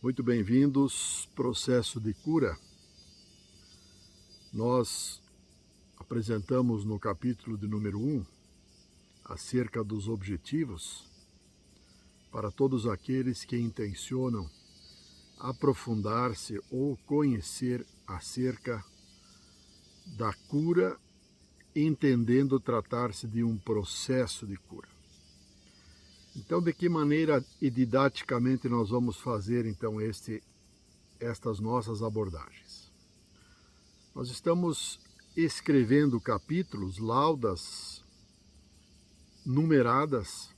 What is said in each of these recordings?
Muito bem-vindos, Processo de Cura. Nós apresentamos no capítulo de número 1 acerca dos objetivos para todos aqueles que intencionam aprofundar-se ou conhecer acerca da cura, entendendo tratar-se de um processo de cura. Então, de que maneira e didaticamente nós vamos fazer então estas nossas abordagens? Nós estamos escrevendo capítulos, laudas numeradas,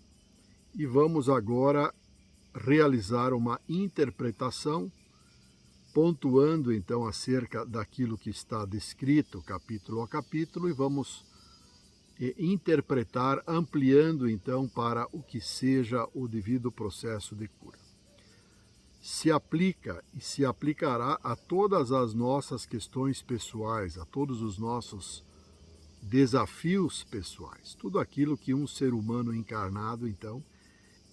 e vamos agora realizar uma interpretação, pontuando então acerca daquilo que está descrito capítulo a capítulo, e vamos interpretar, ampliando então para o que seja o devido processo de cura. Se aplica e se aplicará a todas as nossas questões pessoais, a todos os nossos desafios pessoais, tudo aquilo que um ser humano encarnado então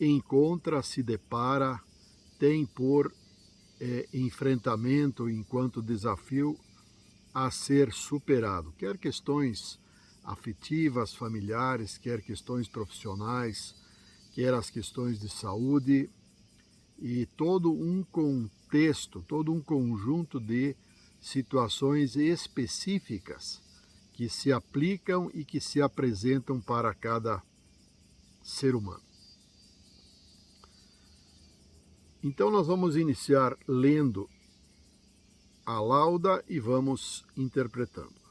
encontra, se depara, tem por enfrentamento enquanto desafio a ser superado, quer questões afetivas, familiares, quer questões profissionais, quer as questões de saúde, e todo um contexto, todo um conjunto de situações específicas que se aplicam e que se apresentam para cada ser humano. Então nós vamos iniciar lendo a lauda e vamos interpretando.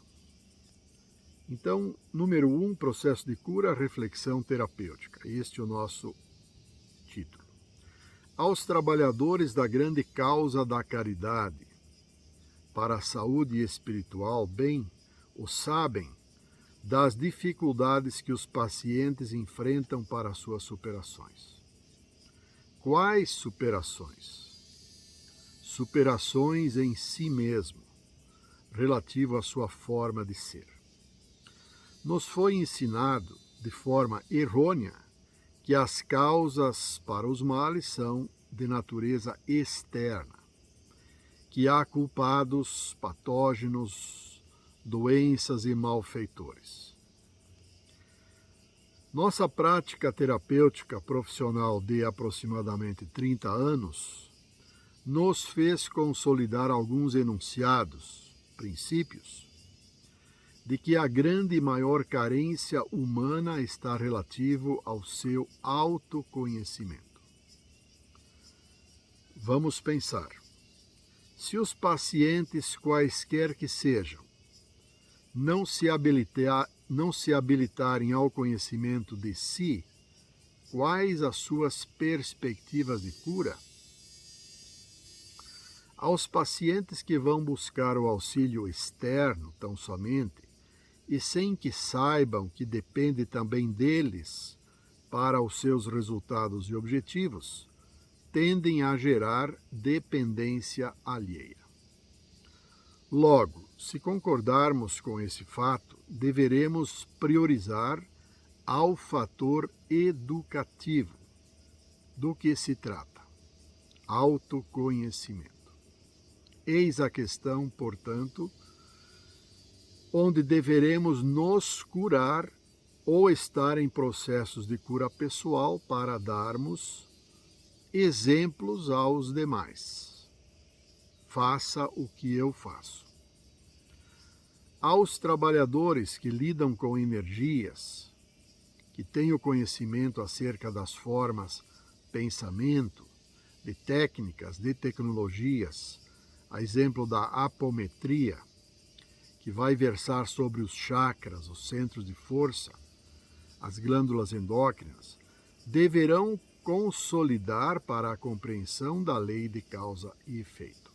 Então, número 1, processo de cura, reflexão terapêutica. Este é o nosso título. Aos trabalhadores da grande causa da caridade, para a saúde espiritual, bem o sabem das dificuldades que os pacientes enfrentam para suas superações. Quais superações? Superações em si mesmo, relativo à sua forma de ser. Nos foi ensinado, de forma errônea, que as causas para os males são de natureza externa, que há culpados, patógenos, doenças e malfeitores. Nossa prática terapêutica profissional de aproximadamente 30 anos nos fez consolidar alguns enunciados, princípios, de que a grande e maior carência humana está relativo ao seu autoconhecimento. Vamos pensar. Se os pacientes, quaisquer que sejam, não se habilitarem ao conhecimento de si, quais as suas perspectivas de cura? Aos pacientes que vão buscar o auxílio externo tão somente, e sem que saibam que depende também deles para os seus resultados e objetivos, tendem a gerar dependência alheia. Logo, se concordarmos com esse fato, deveremos priorizar ao fator educativo. Do que se trata? Autoconhecimento. Eis a questão, portanto, onde deveremos nos curar ou estar em processos de cura pessoal para darmos exemplos aos demais. Faça o que eu faço. Aos trabalhadores que lidam com energias, que têm o conhecimento acerca das formas, pensamento, de técnicas, de tecnologias, a exemplo da apometria, que vai versar sobre os chakras, os centros de força, as glândulas endócrinas, deverão consolidar para a compreensão da lei de causa e efeito.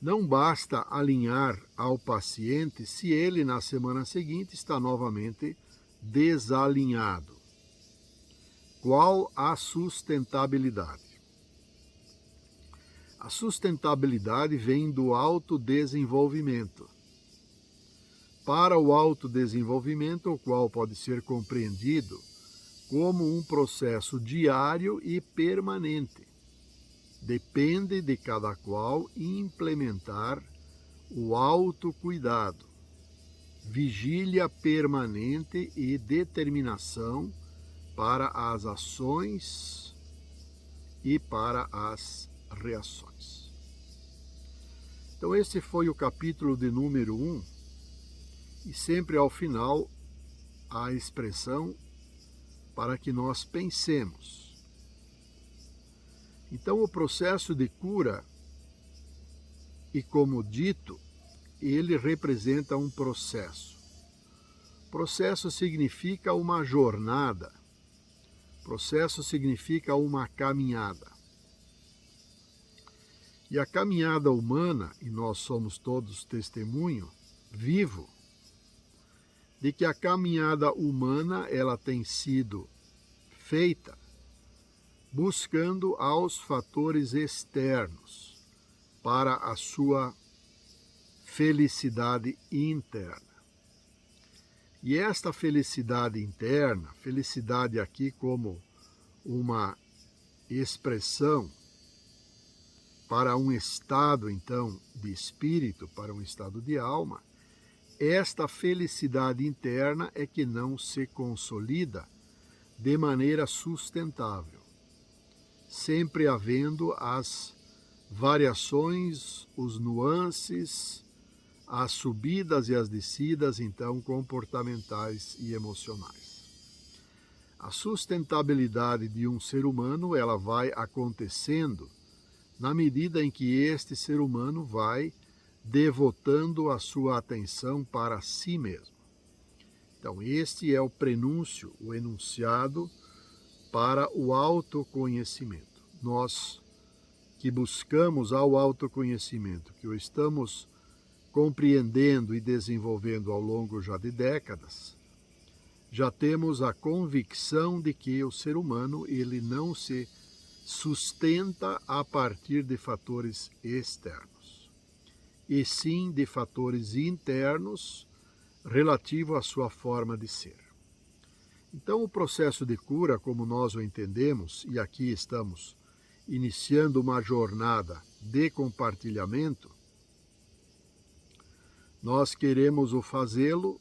Não basta alinhar ao paciente se ele, na semana seguinte, está novamente desalinhado. Qual a sustentabilidade? A sustentabilidade vem do autodesenvolvimento. Para o autodesenvolvimento, o qual pode ser compreendido como um processo diário e permanente, Depende de cada qual implementar o autocuidado, vigília permanente e determinação para as ações e para as reações. Então esse foi o capítulo de número 1, e sempre ao final a expressão para que nós pensemos. Então o processo de cura, e como dito, ele representa um processo. Processo significa uma jornada. Processo significa uma caminhada. E a caminhada humana, e nós somos todos testemunho vivo, de que a caminhada humana ela tem sido feita buscando aos fatores externos para a sua felicidade interna. E esta felicidade interna, felicidade aqui como uma expressão para um estado, então, de espírito, para um estado de alma, esta felicidade interna é que não se consolida de maneira sustentável, sempre havendo as variações, os nuances, as subidas e as descidas, então, comportamentais e emocionais. A sustentabilidade de um ser humano, ela vai acontecendo na medida em que este ser humano vai devotando a sua atenção para si mesmo. Então, este é o prenúncio, o enunciado para o autoconhecimento. Nós que buscamos ao autoconhecimento, que o estamos compreendendo e desenvolvendo ao longo já de décadas, já temos a convicção de que o ser humano ele não se sustenta a partir de fatores externos, e sim de fatores internos relativo à sua forma de ser. Então, o processo de cura, como nós o entendemos, e aqui estamos iniciando uma jornada de compartilhamento, nós queremos o fazê-lo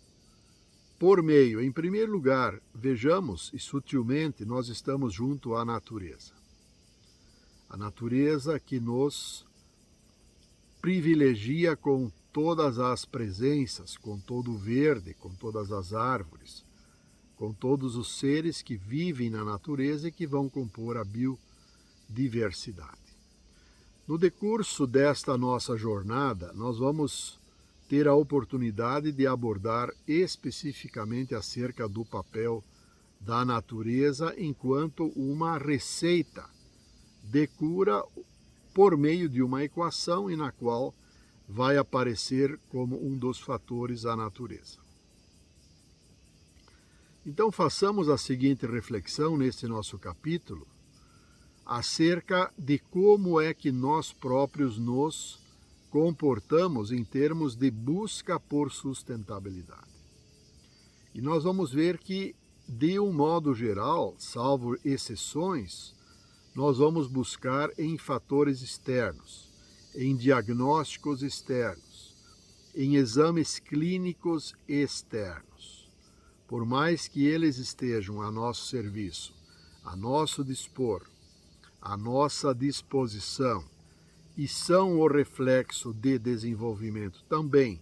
por meio, em primeiro lugar, vejamos, e sutilmente, nós estamos junto à natureza. A natureza que nos privilegia com todas as presenças, com todo o verde, com todas as árvores, com todos os seres que vivem na natureza e que vão compor a biodiversidade. No decurso desta nossa jornada, nós vamos ter a oportunidade de abordar especificamente acerca do papel da natureza enquanto uma receita de cura por meio de uma equação e na qual vai aparecer como um dos fatores a natureza. Então façamos a seguinte reflexão neste nosso capítulo acerca de como é que nós próprios nos comportamos em termos de busca por sustentabilidade. E nós vamos ver que, de um modo geral, salvo exceções, nós vamos buscar em fatores externos, em diagnósticos externos, em exames clínicos externos. Por mais que eles estejam a nosso serviço, a nosso dispor, à nossa disposição, e são o reflexo de desenvolvimento também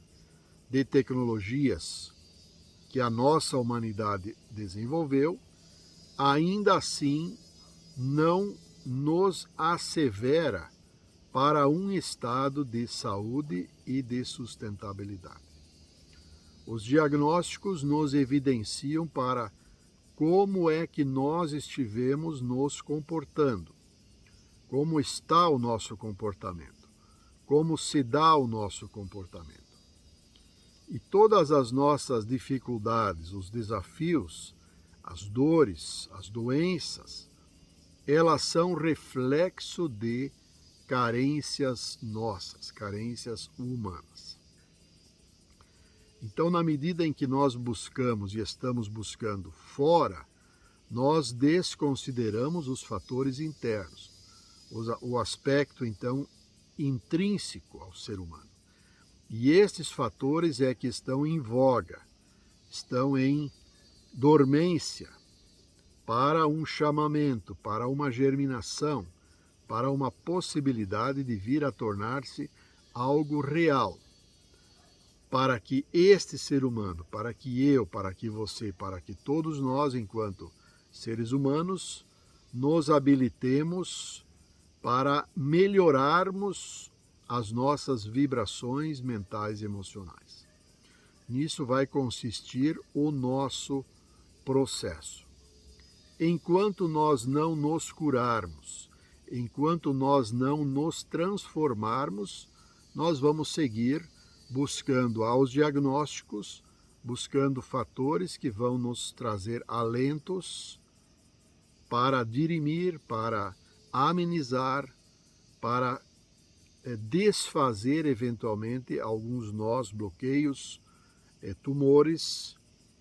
de tecnologias que a nossa humanidade desenvolveu, ainda assim não nos assevera para um estado de saúde e de sustentabilidade. Os diagnósticos nos evidenciam para como é que nós estivemos nos comportando, como está o nosso comportamento, como se dá o nosso comportamento. E todas as nossas dificuldades, os desafios, as dores, as doenças, elas são reflexo de carências nossas, carências humanas. Então, na medida em que nós buscamos e estamos buscando fora, nós desconsideramos os fatores internos, o aspecto, então, intrínseco ao ser humano. E estes fatores é que estão em voga, estão em dormência para um chamamento, para uma germinação, para uma possibilidade de vir a tornar-se algo real. Para que este ser humano, para que eu, para que você, para que todos nós, enquanto seres humanos, nos habilitemos para melhorarmos as nossas vibrações mentais e emocionais. Nisso vai consistir o nosso processo. Enquanto nós não nos curarmos, enquanto nós não nos transformarmos, nós vamos seguir buscando aos diagnósticos, buscando fatores que vão nos trazer alentos para dirimir, para amenizar, para desfazer eventualmente alguns nós, bloqueios, tumores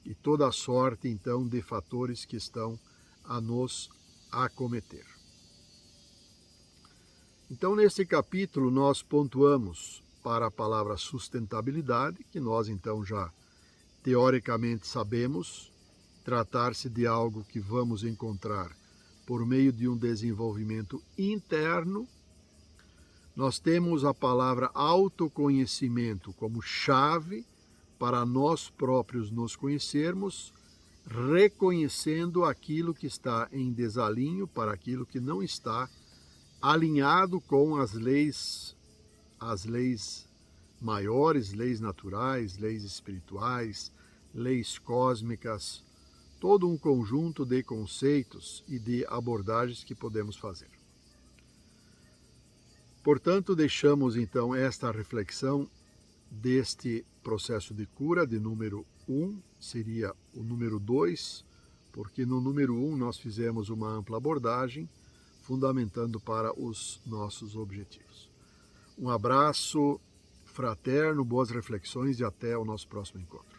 e toda a sorte então de fatores que estão a nos acometer. Então, nesse capítulo, nós pontuamos para a palavra sustentabilidade, que nós então já teoricamente sabemos tratar-se de algo que vamos encontrar por meio de um desenvolvimento interno. Nós temos a palavra autoconhecimento como chave para nós próprios nos conhecermos, reconhecendo aquilo que está em desalinho para aquilo que não está alinhado com as leis maiores, leis naturais, leis espirituais, leis cósmicas, todo um conjunto de conceitos e de abordagens que podemos fazer. Portanto, deixamos então esta reflexão deste processo de cura de número 1, seria o número 2, porque no número 1 nós fizemos uma ampla abordagem, fundamentando para os nossos objetivos. Um abraço fraterno, boas reflexões e até o nosso próximo encontro.